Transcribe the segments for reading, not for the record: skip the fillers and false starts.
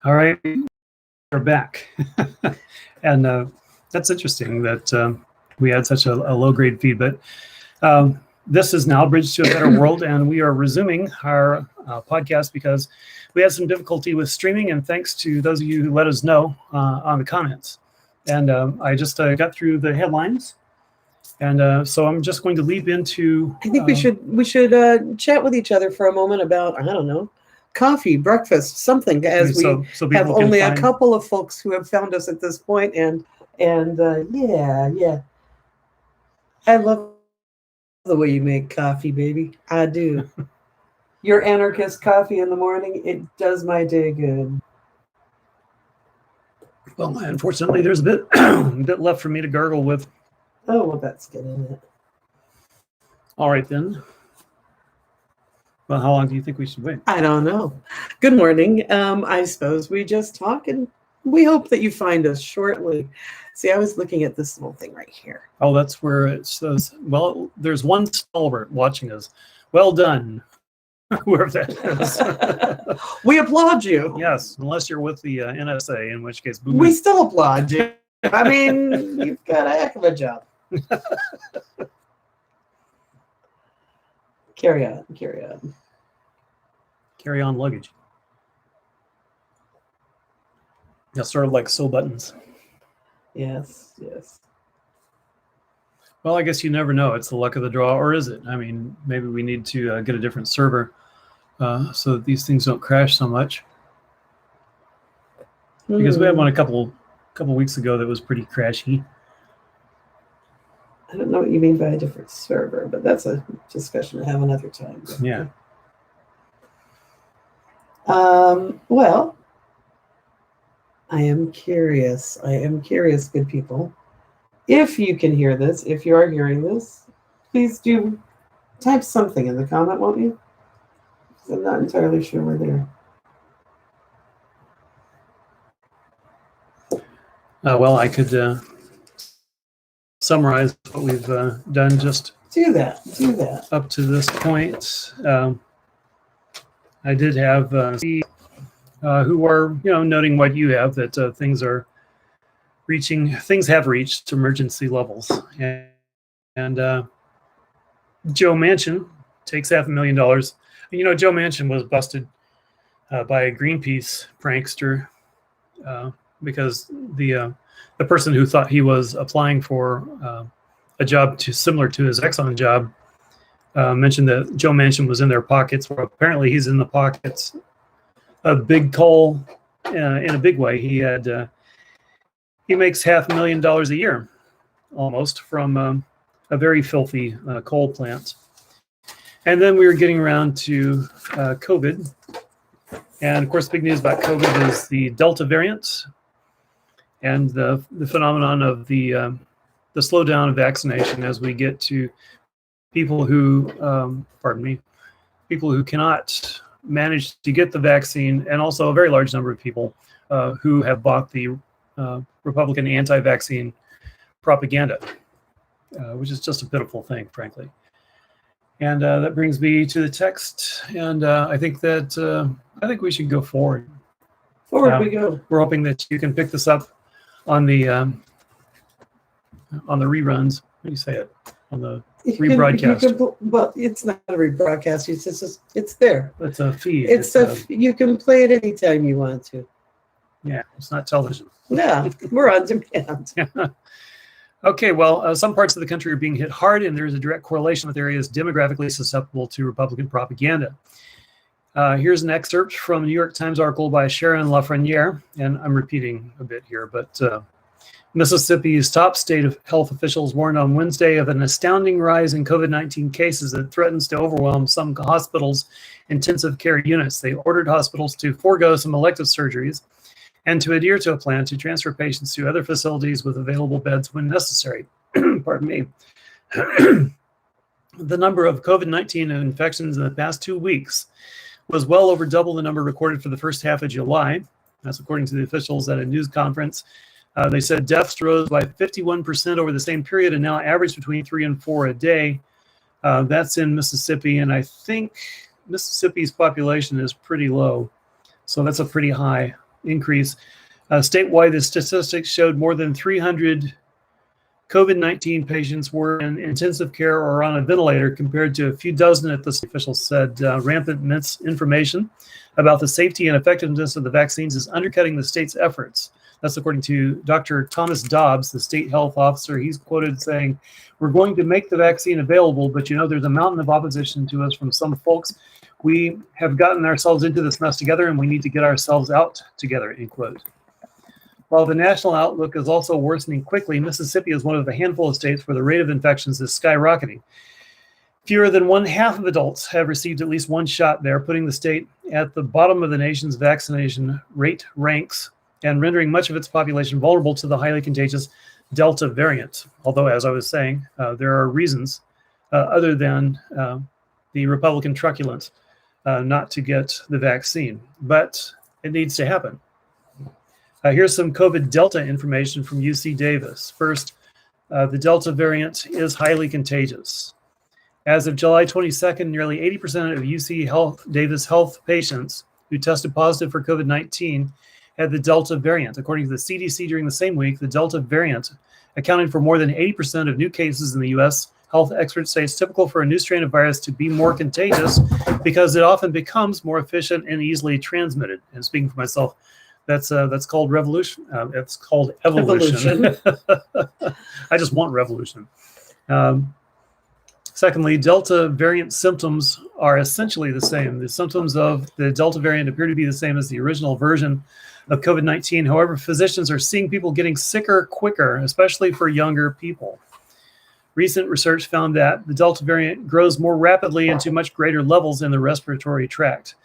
All right, we're back. And that's interesting that we had such a low-grade feed, but this is now Bridge to a Better World, and we are resuming our podcast because we had some difficulty with streaming, and thanks to those of you who let us know on the comments. And I just got through the headlines, and so I'm just going to leap into... I think we should chat with each other for a moment about, I don't know, coffee, breakfast, something, as we have only a couple of folks who have found us at this point, and yeah. I love the way you make coffee, baby. I do. Your anarchist coffee in the morning, it does my day good. Well, unfortunately, there's a bit left for me to gargle with. Oh, well, that's good, isn't it? All right, then. Well, how long do you think we should wait? I don't know. Good morning. I suppose we just talk, and we hope that you find us shortly. See, I was looking at this little thing right here. Oh, that's where it says, well, there's one stalwart watching us. Well done, whoever that is. We applaud you. Yes, unless you're with the NSA, in which case, boom. We still applaud you. I mean, you've got a heck of a job. Carry on. Carry on luggage. Yeah, sort of like sew buttons. Yes. Well, I guess you never know. It's the luck of the draw, or is it? I mean, maybe we need to get a different server so that these things don't crash so much. Because we had one a couple weeks ago that was pretty crashy. I don't know what you mean by a different server, but that's a discussion to have another time. Yeah. Well, I am curious, good people. If you can hear this, if you are hearing this, please do type something in the comment, won't you? I'm not entirely sure we're there. Well, I could summarize what we've done just do that up to this point. I did have who are noting what you have, that things have reached emergency levels, and Joe Manchin takes $500,000. Joe Manchin was busted by a Greenpeace prankster because the person who thought he was applying for a job similar to his Exxon job mentioned that Joe Manchin was in their pockets, where apparently he's in the pockets of big coal in a big way. He makes $500,000 a year almost from a very filthy coal plant. And then we were getting around to COVID. And of course, big news about COVID is the Delta variant and the phenomenon of the slowdown of vaccination as we get to people who cannot manage to get the vaccine, and also a very large number of people who have bought the Republican anti-vaccine propaganda, which is just a pitiful thing, frankly. And that brings me to the text, and I think we should go forward. Forward we go. We're hoping that you can pick this up on the reruns. How do you say it? On the rebroadcast. Well, it's not a rebroadcast. It's there. It's a feed. You can play it anytime you want to. Yeah, it's not television. Yeah, we're on demand. Okay, well, some parts of the country are being hit hard, and there's a direct correlation with areas demographically susceptible to Republican propaganda. Here's an excerpt from a New York Times article by Sharon Lafreniere, and I'm repeating a bit here, but Mississippi's top state of health officials warned on Wednesday of an astounding rise in COVID-19 cases that threatens to overwhelm some hospitals' intensive care units. They ordered hospitals to forego some elective surgeries and to adhere to a plan to transfer patients to other facilities with available beds when necessary. Pardon me. The number of COVID-19 infections in the past 2 weeks was well over double the number recorded for the first half of July. That's according to the officials at a news conference. They said deaths rose by 51% over the same period and now average between 3 and 4 a day. That's in Mississippi, and I think Mississippi's population is pretty low. So that's a pretty high increase. Statewide, the statistics showed more than 300 COVID-19 patients were in intensive care or on a ventilator compared to a few dozen at the state. Officials said rampant misinformation about the safety and effectiveness of the vaccines is undercutting the state's efforts. That's according to Dr. Thomas Dobbs, the state health officer. He's quoted saying, "We're going to make the vaccine available, but there's a mountain of opposition to us from some folks. We have gotten ourselves into this mess together, and we need to get ourselves out together," end quote. While the national outlook is also worsening quickly, Mississippi is one of the handful of states where the rate of infections is skyrocketing. Fewer than 1/2 of adults have received at least one shot there, putting the state at the bottom of the nation's vaccination rate ranks and rendering much of its population vulnerable to the highly contagious Delta variant. Although, as I was saying, there are reasons other than the Republican truculence not to get the vaccine, but it needs to happen. Here's some COVID Delta information from UC Davis. First, the Delta variant is highly contagious. As of July 22nd, nearly 80% of UC Davis Health patients who tested positive for COVID-19 had the Delta variant. According to the CDC, during the same week, the Delta variant accounted for more than 80% of new cases in the U.S. Health experts say it's typical for a new strain of virus to be more contagious because it often becomes more efficient and easily transmitted. And speaking for myself, that's called revolution. It's called evolution. I just want revolution. Secondly, Delta variant symptoms are essentially the same. The symptoms of the Delta variant appear to be the same as the original version of COVID-19. However, physicians are seeing people getting sicker quicker, especially for younger people. Recent research found that the Delta variant grows more rapidly and to much greater levels in the respiratory tract.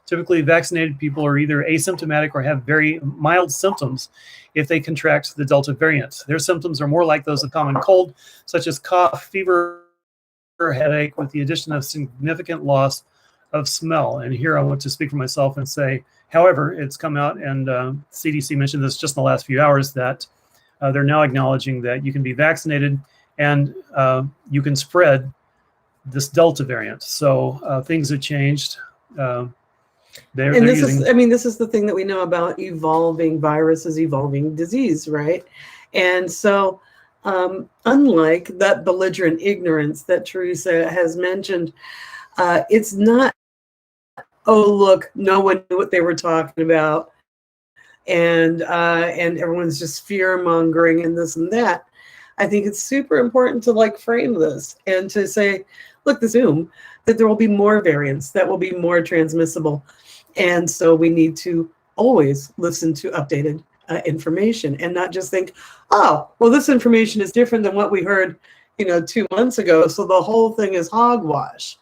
Typically, vaccinated people are either asymptomatic or have very mild symptoms if they contract the Delta variant. Their symptoms are more like those of common cold, such as cough, fever, or headache, with the addition of significant loss of smell. And here I want to speak for myself and say, however, it's come out, and CDC mentioned this just in the last few hours, that they're now acknowledging that you can be vaccinated and you can spread this Delta variant. So things have changed. This is the thing that we know about evolving viruses, evolving disease, right? And so unlike that belligerent ignorance that Teresa has mentioned, it's not, oh, look, no one knew what they were talking about, and everyone's just fear-mongering and this and that. I think it's super important to frame this and to say, look, assume that there will be more variants that will be more transmissible. And so we need to always listen to updated information and not just think, oh, well, this information is different than what we heard, 2 months ago. So the whole thing is hogwash.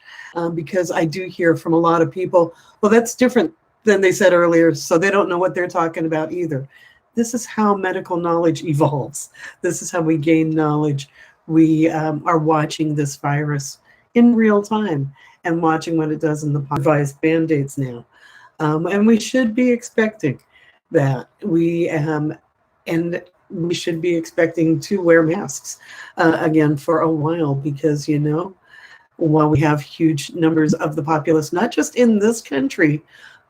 Because I do hear from a lot of people, well, that's different than they said earlier. So they don't know what they're talking about either. This is how medical knowledge evolves. This is how we gain knowledge. We are watching this virus in real time and watching what it does in the device band-aids now. And we should be expecting that. We should be expecting to wear masks again for a while, because, while we have huge numbers of the populace, not just in this country,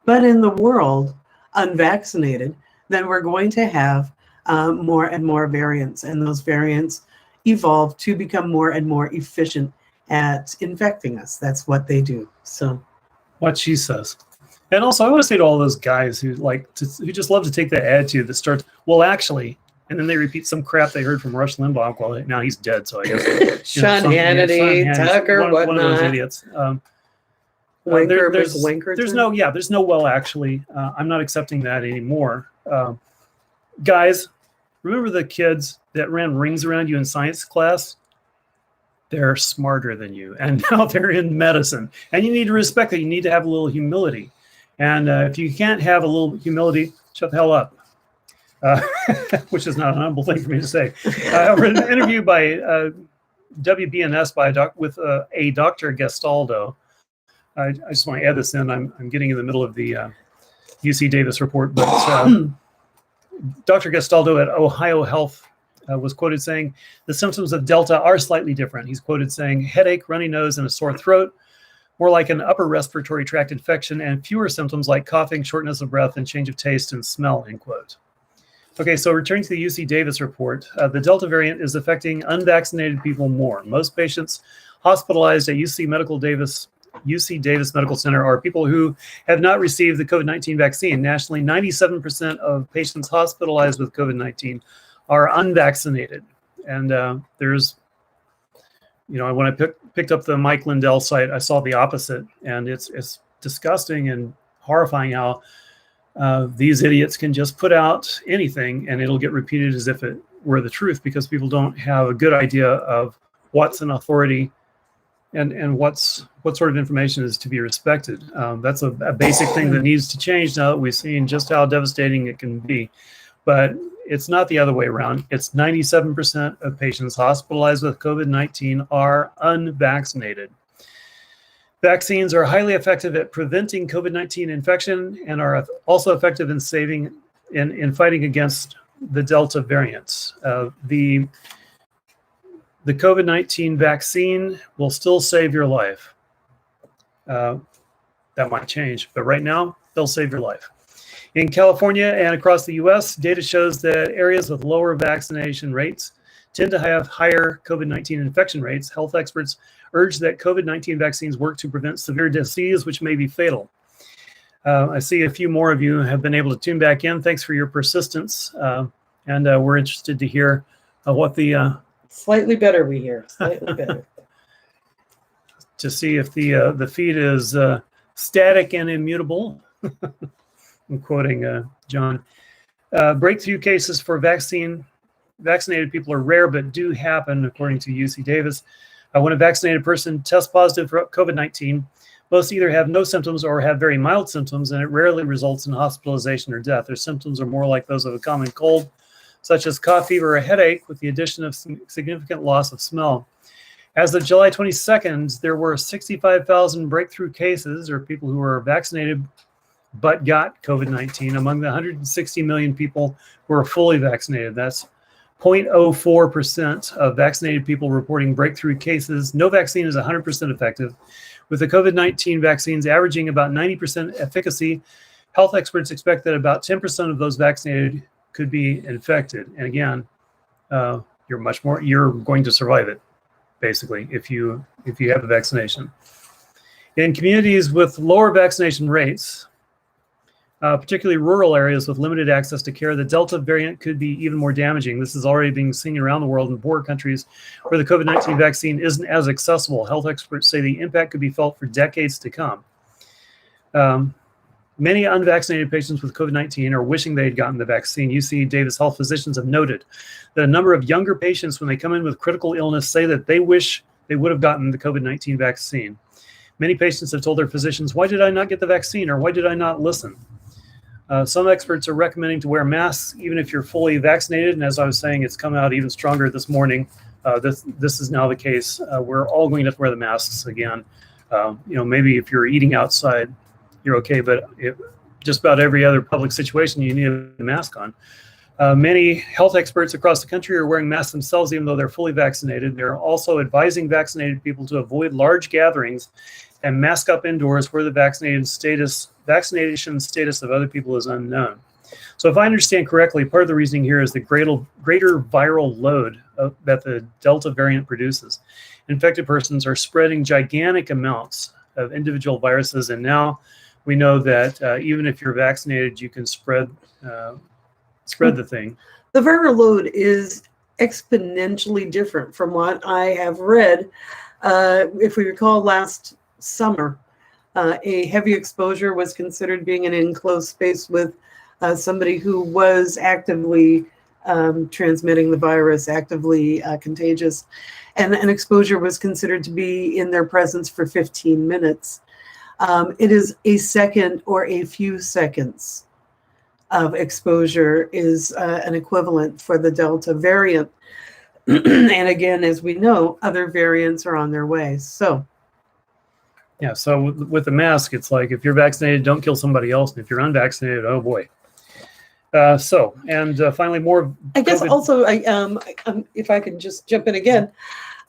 but in the world, unvaccinated, then we're going to have more and more variants, and those variants evolve to become more and more efficient at infecting us. That's what they do. So, what she says. And also, I want to say to all those guys who who just love to take that attitude that starts, well, actually, and then they repeat some crap they heard from Rush Limbaugh. Well, now he's dead, so I guess. Sean Hannity, Tucker, whatnot. One of those idiots. There's no well, actually. I'm not accepting that anymore. Guys, remember the kids that ran rings around you in science class? They're smarter than you, and now they're in medicine. And you need to respect that. You need to have a little humility. And if you can't have a little humility, shut the hell up. Which is not an humble thing for me to say. I read an interview by WBNS with a Dr. Gastaldo. I just want to add this in. I'm getting in the middle of the UC Davis report, but Dr. Gastaldo at Ohio Health was quoted saying, the symptoms of Delta are slightly different. He's quoted saying, headache, runny nose, and a sore throat, more like an upper respiratory tract infection, and fewer symptoms like coughing, shortness of breath, and change of taste and smell, end quote. Okay, so returning to the UC Davis report, the Delta variant is affecting unvaccinated people more. Most patients hospitalized at UC Davis Medical Center are people who have not received the COVID-19 vaccine. Nationally, 97% of patients hospitalized with COVID-19 are unvaccinated. And there's, when I picked up the Mike Lindell site, I saw the opposite. And it's disgusting and horrifying how these idiots can just put out anything and it'll get repeated as if it were the truth, because people don't have a good idea of what's an authority and what sort of information is to be respected. That's a basic thing that needs to change now that we've seen just how devastating it can be. But it's not the other way around. It's 97% of patients hospitalized with COVID-19 are unvaccinated. Vaccines are highly effective at preventing COVID-19 infection and are also effective in fighting against the Delta variants. The COVID-19 vaccine will still save your life. That might change, but right now, they'll save your life. In California and across the US, data shows that areas with lower vaccination rates tend to have higher COVID-19 infection rates. Health experts urge that COVID-19 vaccines work to prevent severe disease, which may be fatal. I see a few more of you have been able to tune back in. Thanks for your persistence. And we're interested to hear what the... Slightly better, we hear. Slightly better. To see if the feed is static and immutable. I'm quoting John. Breakthrough cases for vaccinated people are rare, but do happen, according to UC Davis. When a vaccinated person tests positive for COVID-19, most either have no symptoms or have very mild symptoms, and it rarely results in hospitalization or death. Their symptoms are more like those of a common cold, such as cough, fever, or a headache, with the addition of significant loss of smell. As of July 22nd, there were 65,000 breakthrough cases, or people who were vaccinated but got COVID-19, among the 160 million people who are fully vaccinated. That's 0.04% of vaccinated people reporting breakthrough cases. No vaccine is 100% effective. With the COVID-19 vaccines averaging about 90% efficacy, health experts expect that about 10% of those vaccinated could be infected. And again, you're going to survive it, basically, if you have a vaccination. In communities with lower vaccination rates, particularly rural areas with limited access to care, the Delta variant could be even more damaging. This is already being seen around the world in poorer countries where the COVID-19 vaccine isn't as accessible. Health experts say the impact could be felt for decades to come. Many unvaccinated patients with COVID-19 are wishing they had gotten the vaccine. UC Davis health physicians have noted that a number of younger patients, when they come in with critical illness, say that they wish they would have gotten the COVID-19 vaccine. Many patients have told their physicians, "Why did I not get the vaccine?" or "Why did I not listen?" Some experts are recommending to wear masks even if you're fully vaccinated. And as I was saying, it's come out even stronger this morning. This is now the case. We're all going to have to wear the masks again. Maybe if you're eating outside, you're okay, but just about every other public situation, you need a mask on. Many health experts across the country are wearing masks themselves, even though they're fully vaccinated. They're also advising vaccinated people to avoid large gatherings and mask up indoors where the vaccination status of other people is unknown. So if I understand correctly, part of the reasoning here is the greater viral load that the Delta variant produces. Infected persons are spreading gigantic amounts of individual viruses, and now we know that even if you're vaccinated, you can spread the thing. The viral load is exponentially different from what I have read. If we recall last summer, a heavy exposure was considered being an enclosed space with somebody who was actively transmitting the virus, actively contagious, and an exposure was considered to be in their presence for 15 minutes. It is a second or a few seconds of exposure is an equivalent for the Delta variant. And again, as we know, other variants are on their way. So with the mask, it's like if you're vaccinated, don't kill somebody else. And if you're unvaccinated, oh boy. Finally, more. I guess COVID. Also, if I could just jump in again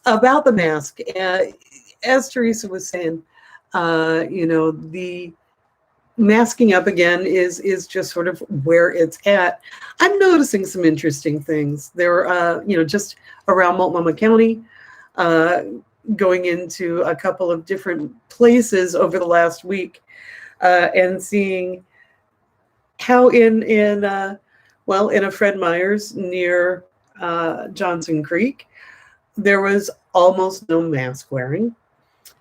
about the mask, as Teresa was saying, The masking up again is just sort of where it's at. I'm noticing some interesting things. There are, just around Multnomah County, going into a couple of different places over the last week, and seeing how in a Fred Meyer's near Johnson Creek, there was almost no mask wearing.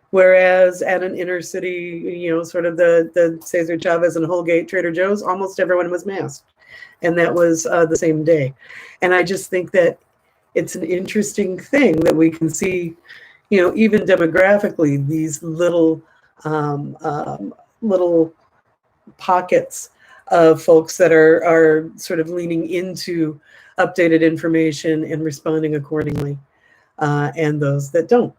Whereas at an inner city, sort of the Cesar Chavez and Holgate Trader Joe's, almost everyone was masked. And that was the same day. And I just think that it's an interesting thing that we can see, even demographically, these little pockets of folks that are sort of leaning into updated information and responding accordingly, and those that don't.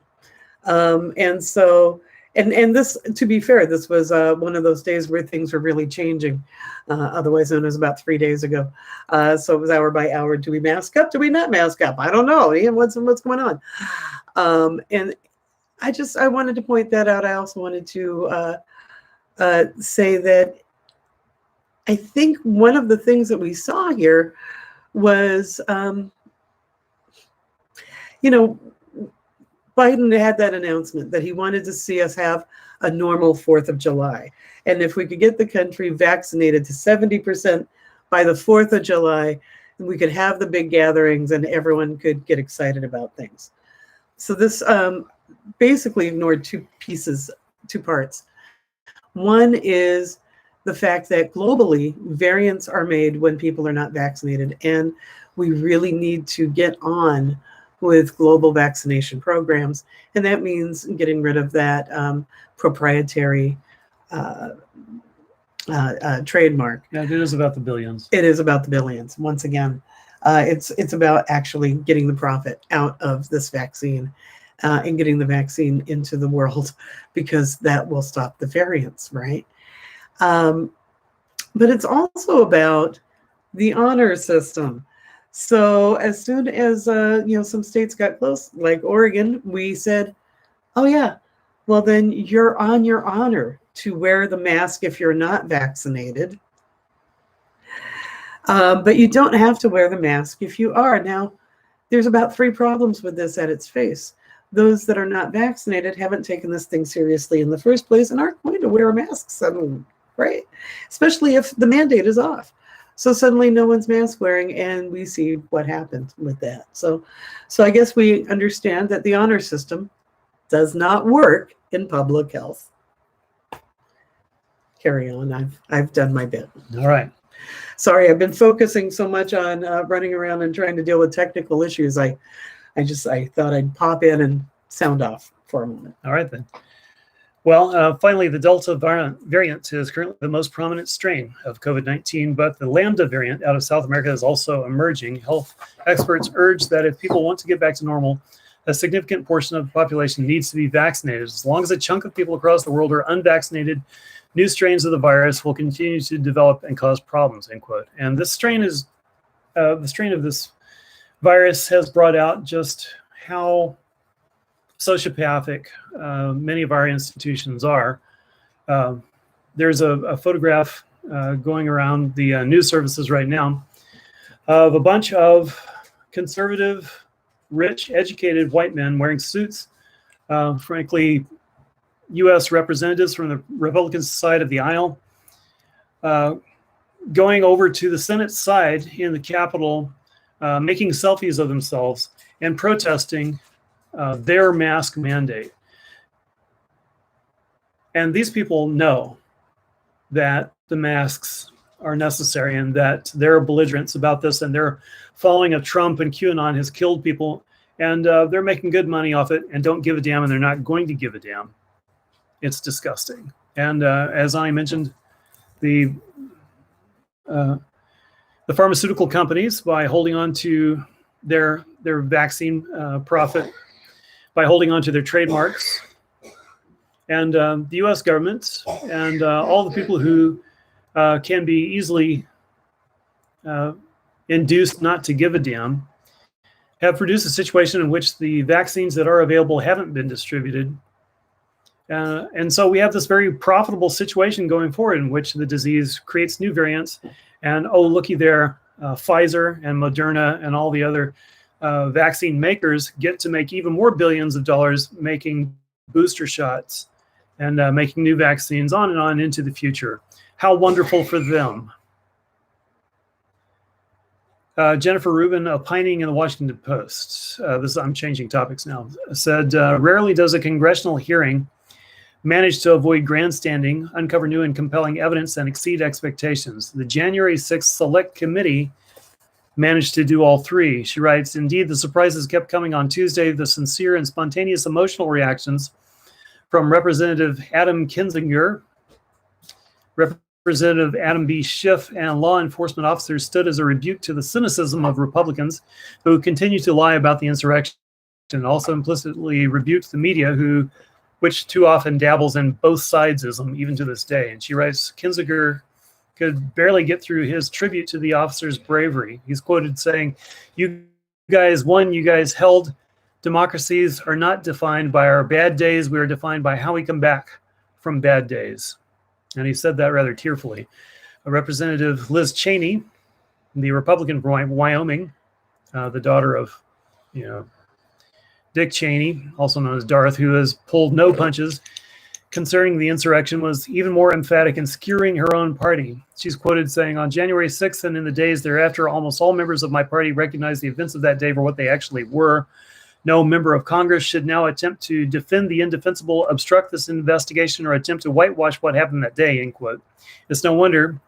And so, and this, to be fair, this was one of those days where things were really changing, otherwise known as about 3 days ago. So it was hour by hour. Do we mask up? Do we not mask up? I don't know. Ian, what's going on? And I wanted to point that out. I also wanted to say that I think one of the things that we saw here was, Biden had that announcement that he wanted to see us have a normal 4th of July. And if we could get the country vaccinated to 70% by the 4th of July, we could have the big gatherings and everyone could get excited about things. So this basically ignored two parts. One is the fact that globally, variants are made when people are not vaccinated. And we really need to get on with global vaccination programs. And that means getting rid of that proprietary trademark. Yeah, it is about the billions. It is about the billions. Once again, it's about actually getting the profit out of this vaccine and getting the vaccine into the world, because that will stop the variants, right? But it's also about the honor system. So as soon as some states got close, like Oregon, we said, oh yeah, well then you're on your honor to wear the mask if you're not vaccinated. But you don't have to wear the mask if you are. Now, there's about 3 problems with this at its face. Those that are not vaccinated haven't taken this thing seriously in the first place and aren't going to wear a mask suddenly, right? Especially if the mandate is off. So suddenly no one's mask wearing, and we see what happened with that. So I guess we understand that the honor system does not work in public health. Carry on. I've done my bit. All right. Sorry, I've been focusing so much on running around and trying to deal with technical issues. I thought I'd pop in and sound off for a moment. All right then. Well, finally, the Delta variant is currently the most prominent strain of COVID-19, but the Lambda variant out of South America is also emerging. Health experts urge that if people want to get back to normal, a significant portion of the population needs to be vaccinated. As long as a chunk of people across the world are unvaccinated, new strains of the virus will continue to develop and cause problems, end quote. And this strain is, the strain of this virus has brought out just how sociopathic many of our institutions are. There's a photograph going around the news services right now of a bunch of conservative, rich, educated white men wearing suits, frankly, U.S. representatives from the Republican side of the aisle, going over to the Senate side in the Capitol, making selfies of themselves and protesting their mask mandate. And these people know that the masks are necessary and that they're belligerents about this, and their following of Trump and QAnon has killed people, and they're making good money off it and don't give a damn, and they're not going to give a damn. It's disgusting. And as I mentioned, the pharmaceutical companies, by holding on to their vaccine profit, by holding on to their trademarks, and the U.S. government and all the people who can be easily induced not to give a damn, have produced a situation in which the vaccines that are available haven't been distributed. And so we have this very profitable situation going forward in which the disease creates new variants. And oh, looky there, Pfizer and Moderna and all the other vaccine makers get to make even more billions of dollars making booster shots and making new vaccines on and on into the future. How wonderful for them. Jennifer Rubin, opining in the Washington Post, I'm changing topics now, said, rarely does a congressional hearing manage to avoid grandstanding, uncover new and compelling evidence, and exceed expectations. The January 6th Select Committee managed to do all three. She writes, indeed, the surprises kept coming on Tuesday. The sincere and spontaneous emotional reactions from Representative Adam Kinzinger, Representative Adam B. Schiff, and law enforcement officers stood as a rebuke to the cynicism of Republicans who continue to lie about the insurrection, and also implicitly rebuked the media which too often dabbles in both sidesism even to this day. And she writes, Kinzinger could barely get through his tribute to the officers' bravery. He's quoted saying, you guys won, you guys held. Democracies are not defined by our bad days. We are defined by how we come back from bad days. And he said that rather tearfully. Representative Liz Cheney, the Republican from Wyoming, the daughter of, Dick Cheney, also known as Darth, who has pulled no punches concerning the insurrection, was even more emphatic in skewering her own party. She's quoted saying, on January 6th and in the days thereafter, almost all members of my party recognized the events of that day for what they actually were. No member of Congress should now attempt to defend the indefensible, obstruct this investigation, or attempt to whitewash what happened that day, end quote. It's no wonder,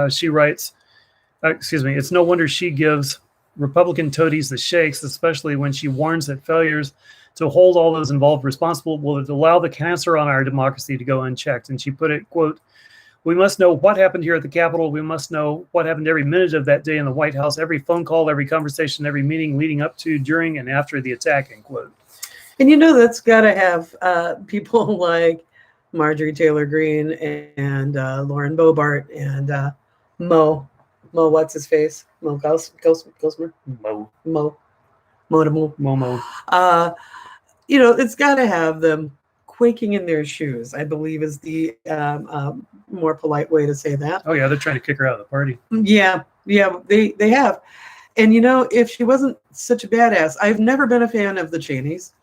she writes, it's no wonder she gives Republican toadies the shakes, especially when she warns that failures to hold all those involved responsible will allow the cancer on our democracy to go unchecked. And she put it, quote, we must know what happened here at the Capitol. We must know what happened every minute of that day in the White House, every phone call, every conversation, every meeting leading up to, during, and after the attack, end quote. And that's got to have people like Marjorie Taylor Greene and Lauren Boebert and Mo, what's his face? Mo Gosmer? Mo. It's got to have them quaking in their shoes, I believe is the more polite way to say that. Oh, yeah, they're trying to kick her out of the party. Yeah, they have. And, if she wasn't such a badass, I've never been a fan of the Cheneys.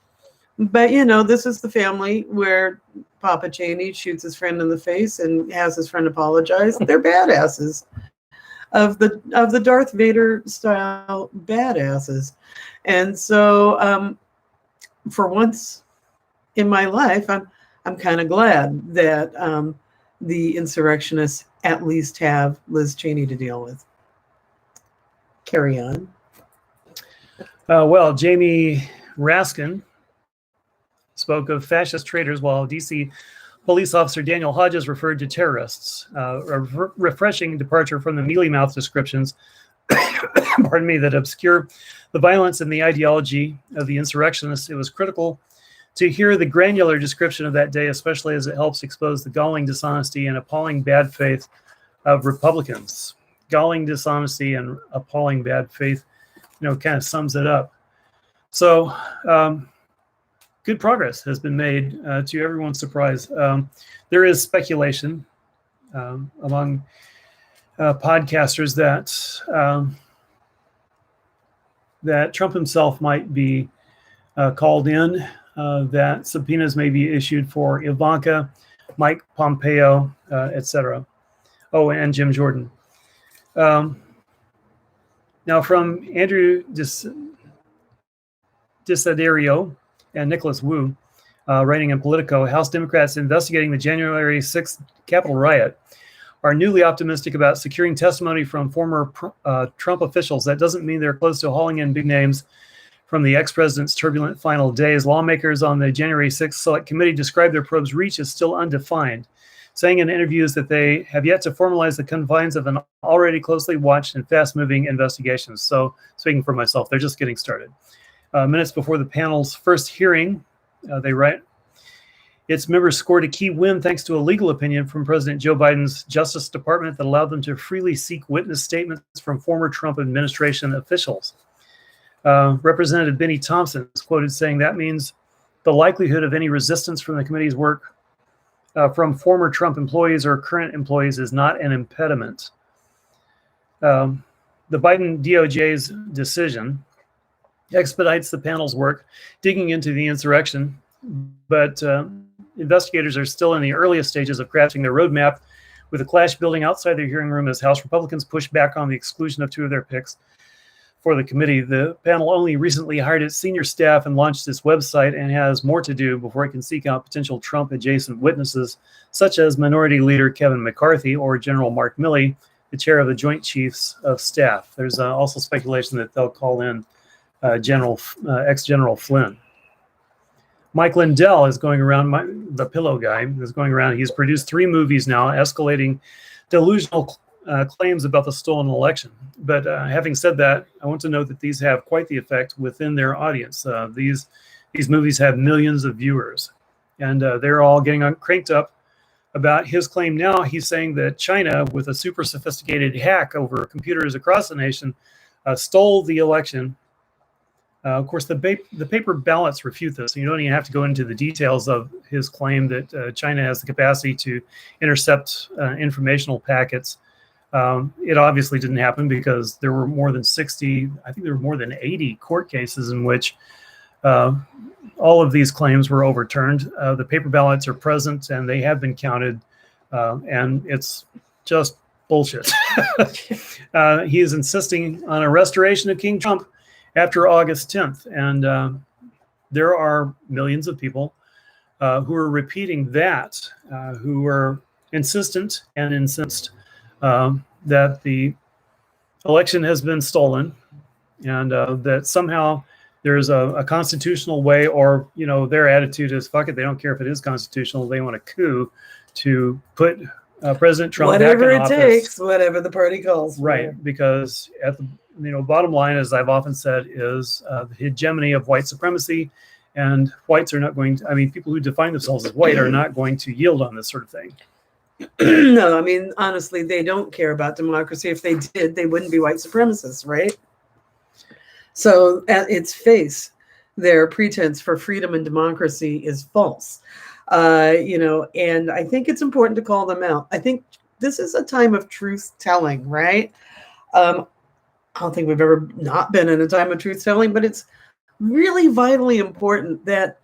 But, this is the family where Papa Cheney shoots his friend in the face and has his friend apologize. They're badasses. Of the Darth Vader style badasses. And so for once in my life, I'm kind of glad that the insurrectionists at least have Liz Cheney to deal with. Carry on. Well, Jamie Raskin spoke of fascist traitors while D.C. Police Officer Daniel Hodges referred to terrorists, a refreshing departure from the mealy-mouthed descriptions, that obscure the violence and the ideology of the insurrectionists. It was critical to hear the granular description of that day, especially as it helps expose the galling dishonesty and appalling bad faith of Republicans. Galling dishonesty and appalling bad faith, kind of sums it up. So, good progress has been made, to everyone's surprise. There is speculation among podcasters that Trump himself might be called in, that subpoenas may be issued for Ivanka, Mike Pompeo, etc. Oh, and Jim Jordan. Now, from Andrew Desiderio and Nicholas Wu, writing in Politico, House Democrats investigating the January 6th Capitol riot are newly optimistic about securing testimony from former Trump officials. That doesn't mean they're close to hauling in big names from the ex-president's turbulent final days. Lawmakers on the January 6th Select Committee described their probe's reach as still undefined, saying in interviews that they have yet to formalize the confines of an already closely watched and fast-moving investigation. So, speaking for myself, they're just getting started. Minutes before the panel's first hearing, they write, its members scored a key win thanks to a legal opinion from President Joe Biden's Justice Department that allowed them to freely seek witness statements from former Trump administration officials. Representative Benny Thompson is quoted saying that means the likelihood of any resistance from the committee's work from former Trump employees or current employees is not an impediment. The Biden DOJ's decision expedites the panel's work digging into the insurrection, but investigators are still in the earliest stages of crafting their roadmap, with a clash building outside their hearing room as House Republicans push back on the exclusion of 2 of their picks for the committee. The panel only recently hired its senior staff and launched its website, and has more to do before it can seek out potential Trump-adjacent witnesses, such as Minority Leader Kevin McCarthy or General Mark Milley, the chair of the Joint Chiefs of Staff. There's also speculation that they'll call in ex-General Flynn. Mike Lindell is going around, the pillow guy is going around. He's produced 3 movies now, escalating delusional claims about the stolen election. But having said that, I want to note that these have quite the effect within their audience. These movies have millions of viewers, and they're all getting cranked up about his claim now. He's saying that China, with a super sophisticated hack over computers across the nation, stole the election. Of course, the paper ballots refute this. You don't even have to go into the details of his claim that China has the capacity to intercept informational packets. It obviously didn't happen, because there were more than 60, I think there were more than 80 court cases in which all of these claims were overturned. The paper ballots are present, and they have been counted, and it's just bullshit. He is insisting on a restoration of King Trump after August 10th. And there are millions of people who are repeating that, who are insistent and incensed that the election has been stolen, and that somehow there's a constitutional way, or, their attitude is, fuck it, they don't care if it is constitutional. They want a coup to put President Trump back in office. Whatever it takes, whatever the party calls for. Right, because at the bottom line, as I've often said, is the hegemony of white supremacy, and whites are not going to, people who define themselves as white are not going to yield on this sort of thing. No, honestly, they don't care about democracy. If they did, they wouldn't be white supremacists, right? So at its face, their pretense for freedom and democracy is false. And I think it's important to call them out. I think this is a time of truth telling, right? I don't think we've ever not been in a time of truth telling, but it's really vitally important that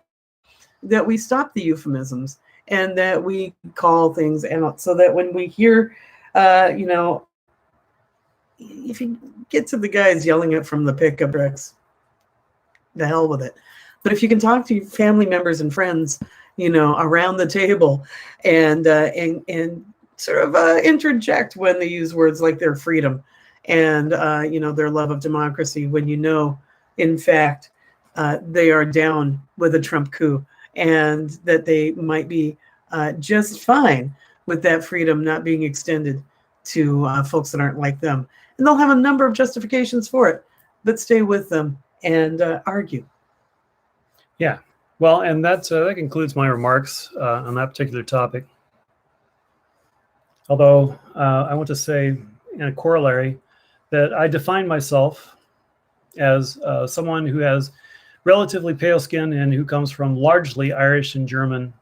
we stop the euphemisms and that we call things out, so that when we hear, if you get to the guys yelling it from the pickup trucks, the hell with it. But if you can talk to your family members and friends, around the table, and sort of interject when they use words like their freedom and their love of democracy, when in fact, they are down with a Trump coup, and that they might be just fine with that freedom not being extended to folks that aren't like them. And they'll have a number of justifications for it, but stay with them and argue. Yeah. Well, and that concludes my remarks on that particular topic. Although I want to say in a corollary that I define myself as someone who has relatively pale skin and who comes from largely Irish and German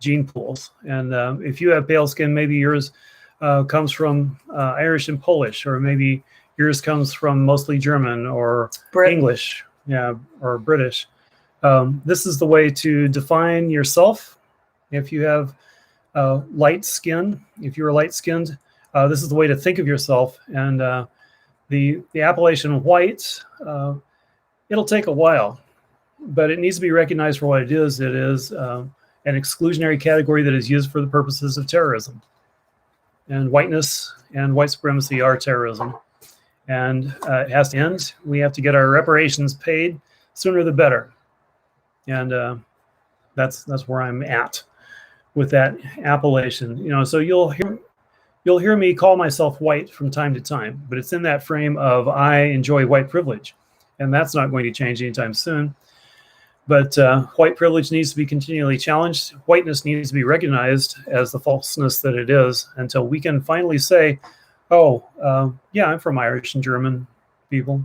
gene pools. And if you have pale skin, maybe yours comes from Irish and Polish, or maybe yours comes from mostly German or English, or British. This is the way to define yourself. If you have light skin, if you're light-skinned, this is the way to think of yourself. And the appellation white, it'll take a while, but it needs to be recognized for what it is. It is an exclusionary category that is used for the purposes of terrorism. And whiteness and white supremacy are terrorism. And it has to end. We have to get our reparations paid sooner the better. And that's where I'm at with that appellation. So you'll hear me call myself white from time to time, but it's in that frame of I enjoy white privilege, and that's not going to change anytime soon. But white privilege needs to be continually challenged. Whiteness needs to be recognized as the falseness that it is, until we can finally say, yeah, I'm from Irish and German people,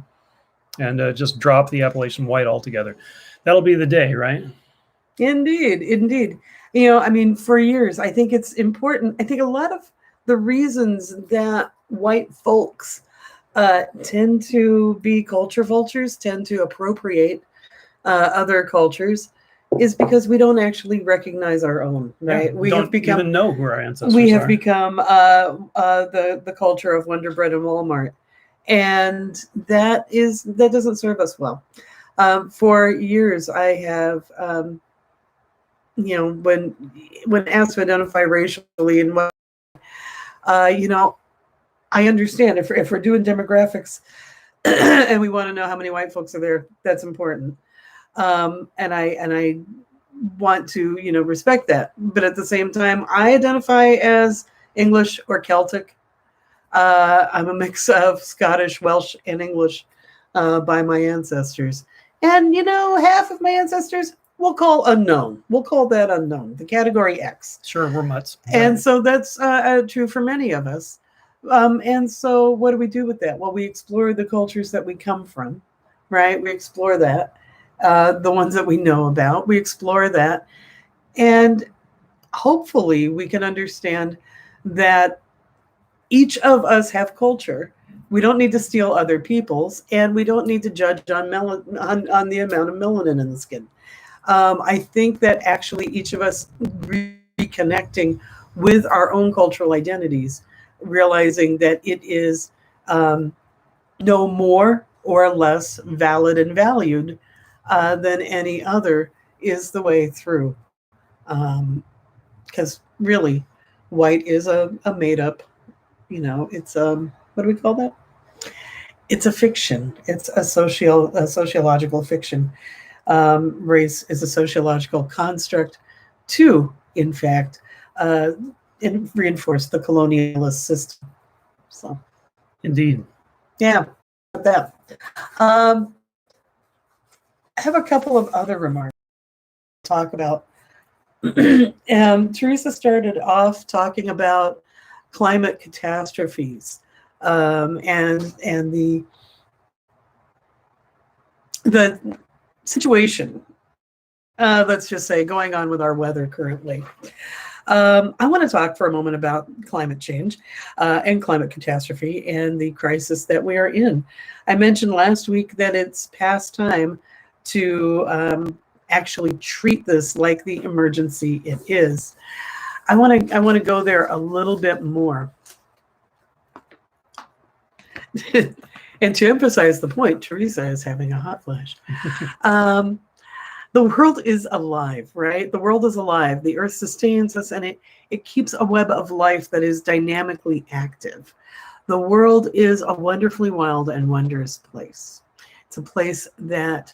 and just drop the appellation white altogether. That'll be the day, right? Indeed, indeed. You know, I mean, for years, I think it's important. I think a lot of the reasons that white folks tend to be culture vultures, tend to appropriate other cultures, is because we don't actually recognize our own, right? Yeah, we don't even know who our ancestors are. We have become the culture of Wonder Bread and Walmart, and that doesn't serve us well. For years, I have, you know, when asked to identify racially and what, you know, I understand if we're doing demographics and we want to know how many white folks are there, that's important. And I want to, you know, respect that. But at the same time, I identify as English or Celtic. I'm a mix of Scottish, Welsh, and English by my ancestors. And, you know, half of my ancestors we'll call unknown. We'll call that unknown, the category X. Sure, we're mutts. And so that's true for many of us. And so what do we do with that? Well, we explore the cultures that we come from, right? We explore that. The ones that we know about, we explore that. And hopefully we can understand that each of us have culture. We don't need to steal other people's, and we don't need to judge on the amount of melanin in the skin. I think that actually each of us reconnecting with our own cultural identities, realizing that it is no more or less valid and valued than any other, is the way through. Because really, white is a made up, you know, it's what do we call that? It's a fiction. It's a sociological fiction. Race is a sociological construct to, in fact, reinforce the colonialist system. So, indeed, yeah, that. I have a couple of other remarks to talk about. Teresa started off talking about climate catastrophes and the situation, let's just say, going on with our weather currently. I want to talk for a moment about climate change and climate catastrophe and the crisis that we are in. I mentioned last week that it's past time to actually treat this like the emergency it is. I want to go there a little bit more. And to emphasize the point, Teresa is having a hot flash. The world is alive, right? The world is alive. The earth sustains us, and it keeps a web of life that is dynamically active. The world is a wonderfully wild and wondrous place. It's a place that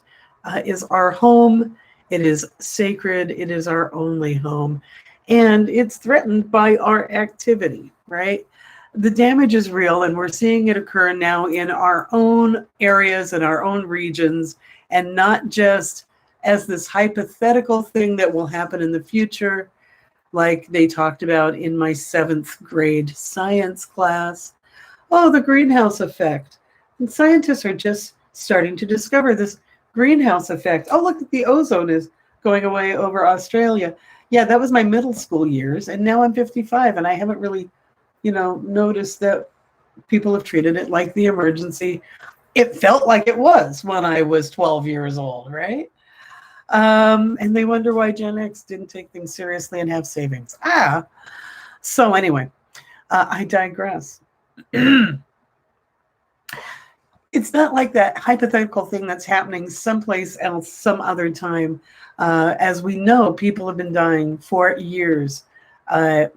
is our home. It is sacred. It is our only home. And it's threatened by our activity, right? The damage is real, and we're seeing it occur now in our own areas and our own regions, and not just as this hypothetical thing that will happen in the future, like they talked about in my 7th grade science class. Oh, the greenhouse effect. And scientists are just starting to discover this greenhouse effect. Oh, look, the ozone is going away over Australia. Yeah, that was my middle school years, and now I'm 55, and I haven't really, you know, noticed that people have treated it like the emergency. It felt like it was when I was 12 years old, right? And they wonder why Gen X didn't take things seriously and have savings. So anyway, I digress. It's not like that hypothetical thing that's happening someplace else, some other time. As we know, people have been dying for years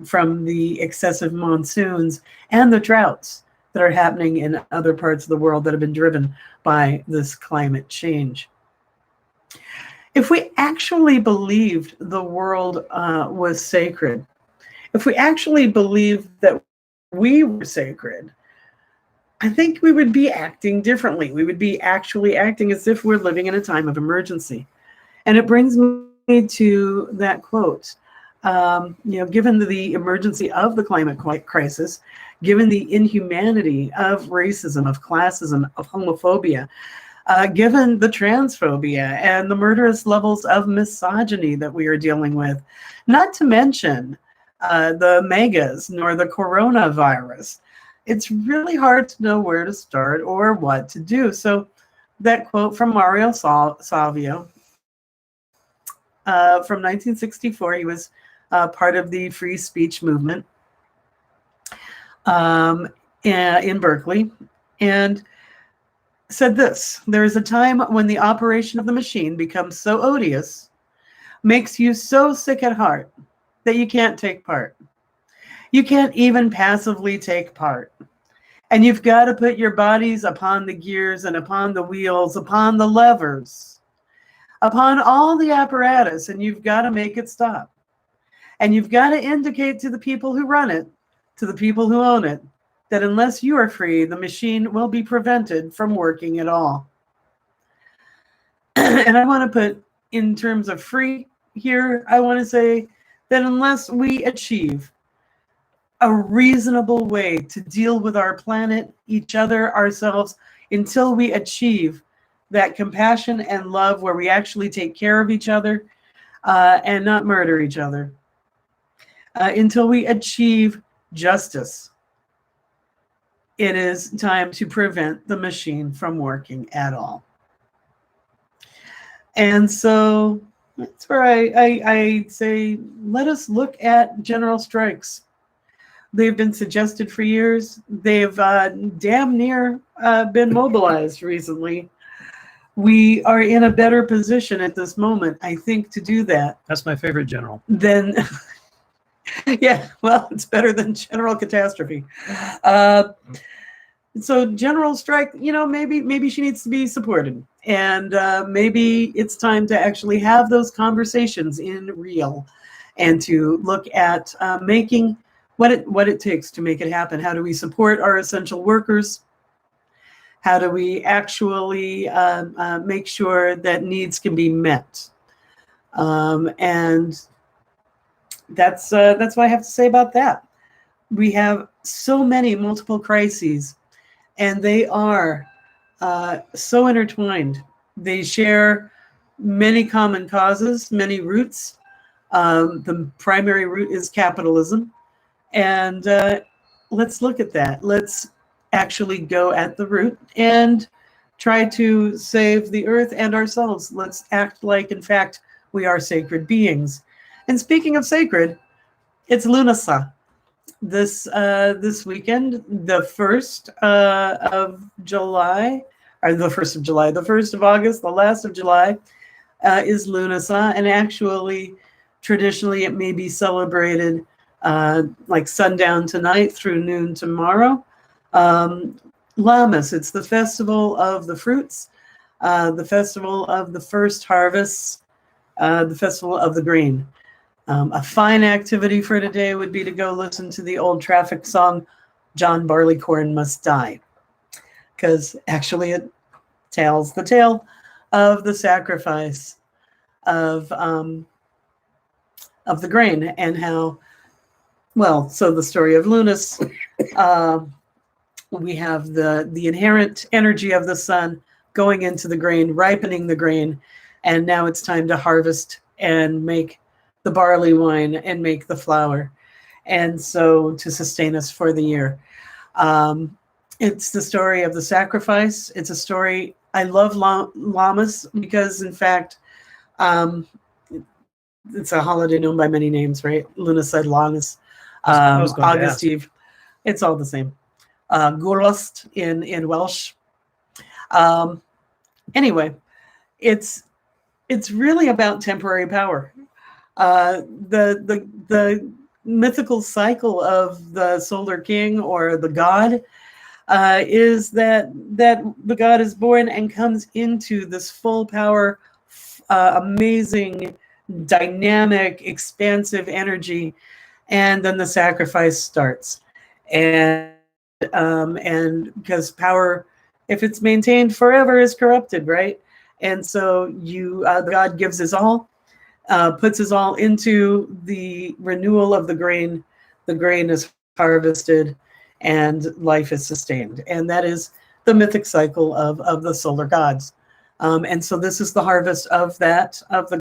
from the excessive monsoons and the droughts that are happening in other parts of the world that have been driven by this climate change. If we actually believed the world was sacred, if we actually believed that we were sacred, I think we would be acting differently. We would be actually acting as if we're living in a time of emergency. And it brings me to that quote. You know, given the emergency of the climate crisis, given the inhumanity of racism, of classism, of homophobia, given the transphobia and the murderous levels of misogyny that we are dealing with, not to mention the megas nor the coronavirus. It's really hard to know where to start or what to do. So that quote from Mario Savio from 1964, he was part of the free speech movement in Berkeley, and said this: "There is a time when the operation of the machine becomes so odious, makes you so sick at heart that you can't take part. You can't even passively take part. And you've got to put your bodies upon the gears and upon the wheels, upon the levers, upon all the apparatus, and you've got to make it stop. And you've got to indicate to the people who run it, to the people who own it, that unless you are free, the machine will be prevented from working at all." And I want to put, in terms of free here, I want to say that unless we achieve a reasonable way to deal with our planet, each other, ourselves, until we achieve that compassion and love where we actually take care of each other and not murder each other, until we achieve justice, it is time to prevent the machine from working at all. And so that's where I say, let us look at general strikes. They've been suggested for years. They've damn near been mobilized recently. We are in a better position at this moment, I think, to do that. That's my favorite general. Then, yeah, well, it's better than general catastrophe. So general strike, maybe she needs to be supported. And maybe it's time to actually have those conversations in real and to look at making what it takes to make it happen. How do we support our essential workers? How do we actually make sure that needs can be met? And that's what I have to say about that. We have so many multiple crises, and they are so intertwined. They share many common causes, many roots. The primary root is capitalism. And let's look at that. Let's actually go at the root and try to save the earth and ourselves. Let's act like, in fact, we are sacred beings. And speaking of sacred, it's Lunasa. This weekend, the 1st of July, or the 1st of July, the 1st of August, the last of July, is Lunasa. And actually, traditionally, it may be celebrated like sundown tonight through noon tomorrow. Lammas, it's the festival of the fruits, the festival of the first harvests, the festival of the grain. A fine activity for today would be to go listen to the old Traffic song, "John Barleycorn Must Die," because actually it tells the tale of the sacrifice of the grain and how, well, so the story of Lunas, we have the inherent energy of the sun going into the grain, ripening the grain, and now it's time to harvest and make the barley wine and make the flour, and so to sustain us for the year. It's the story of the sacrifice. It's a story. I love llamas because, in fact, it's a holiday known by many names, right? Luna said Llamas, August Eve. It's all the same. Gulast in Welsh. Anyway, it's really about temporary power. The mythical cycle of the solar king or the god is that the god is born and comes into this full power, amazing, dynamic, expansive energy, and then the sacrifice starts. And because power, if it's maintained forever, is corrupted, right? And so the god gives his all. Puts his all into the renewal of the grain. The grain is harvested and life is sustained. And that is the mythic cycle of the solar gods. And so this is the harvest of that, of the